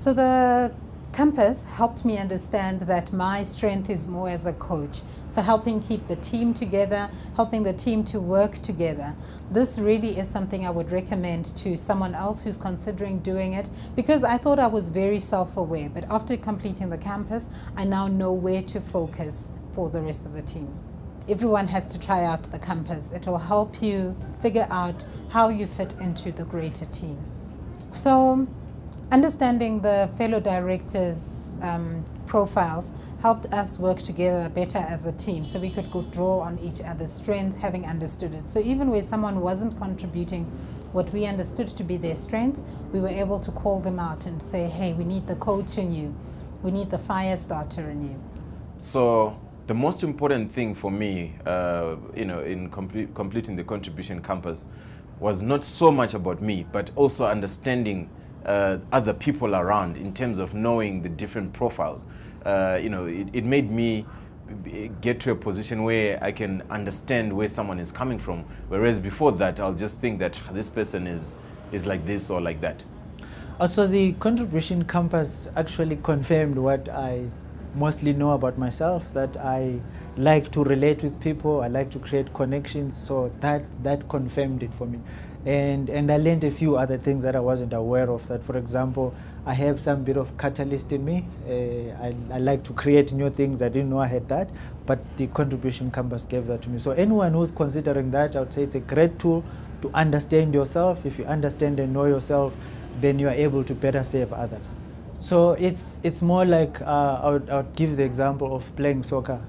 So the compass helped me understand that my strength is more as a coach. So helping keep the team together, helping the team to work together. This really is something I would recommend to someone else who's considering doing it, because I thought I was very self-aware, but after completing the campus, I now know where to focus for the rest of the team. Everyone has to try out the compass. It will help you figure out how you fit into the greater team. So understanding the fellow directors' profiles helped us work together better as a team, so we could go draw on each other's strength, having understood it. So even where someone wasn't contributing what we understood to be their strength, we were able to call them out and say, hey, we need the coach in you, we need the fire starter in you. So the most important thing for me, in completing the contribution campus was not so much about me, but also understanding other people around in terms of knowing the different profiles. It made me get to a position where I can understand where someone is coming from, whereas before that I'll just think that this person is like this or like that. Also, the contribution campus actually confirmed what I mostly know about myself, that I like to relate with people, I like to create connections, so that confirmed it for me. And I learned a few other things that I wasn't aware of, that for example, I have some bit of catalyst in me. I like to create new things. I didn't know I had that, but the contribution campus gave that to me. So anyone who's considering that, I would say it's a great tool to understand yourself. If you understand and know yourself, then you are able to better serve others. So it's more like, I would give the example of playing soccer.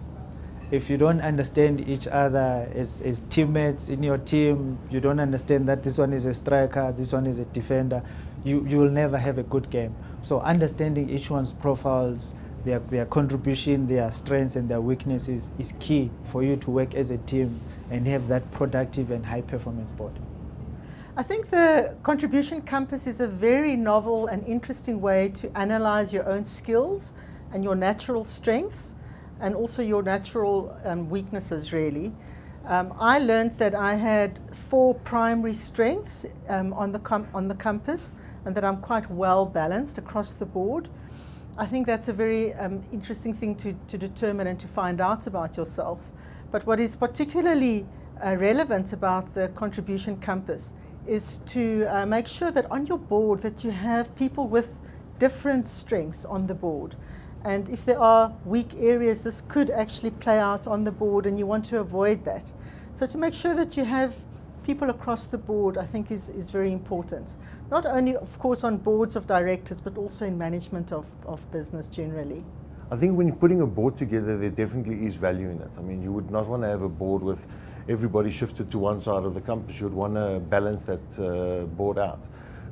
If you don't understand each other as teammates in your team, you don't understand that this one is a striker, this one is a defender, you will never have a good game. So understanding each one's profiles, their contribution, their strengths and their weaknesses is key for you to work as a team and have that productive and high performance board. I think the contribution compass is a very novel and interesting way to analyze your own skills and your natural strengths, and also your natural weaknesses, really. I learned that I had 4 primary strengths on the compass, and that I'm quite well balanced across the board. I think that's a very interesting thing to determine and to find out about yourself. But what is particularly relevant about the contribution compass is to make sure that on your board that you have people with different strengths on the board. And if there are weak areas, this could actually play out on the board, and you want to avoid that. So to make sure that you have people across the board, I think is very important. Not only, of course, on boards of directors, but also in management of business generally. I think when you're putting a board together, there definitely is value in it. I mean, you would not want to have a board with everybody shifted to one side of the compass. You would want to balance that board out.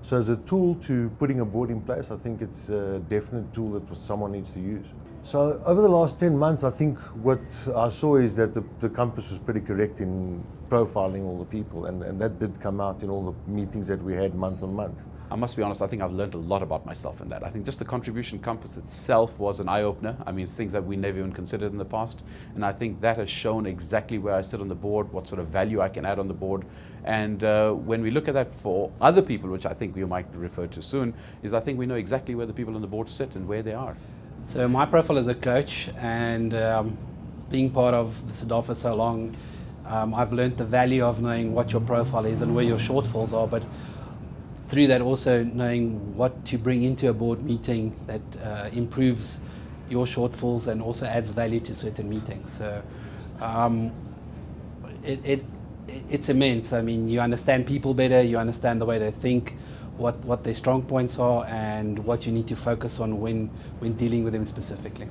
So as a tool to putting a board in place, I think it's a definite tool that someone needs to use. So over the last 10 months, I think what I saw is that the compass was pretty correct in profiling all the people, and that did come out in all the meetings that we had month on month. I must be honest, I think I've learned a lot about myself in that. I think just the contribution compass itself was an eye-opener. I mean, it's things that we never even considered in the past. And I think that has shown exactly where I sit on the board, what sort of value I can add on the board. And when we look at that for other people, which I think we might refer to soon, is I think we know exactly where the people on the board sit and where they are. So my profile as a coach, and being part of the SADA for so long, I've learned the value of knowing what your profile is and where your shortfalls are, but through that also knowing what to bring into a board meeting that improves your shortfalls and also adds value to certain meetings. So it's immense. I mean, you understand people better, you understand the way they think, what their strong points are, and what you need to focus on when dealing with them specifically.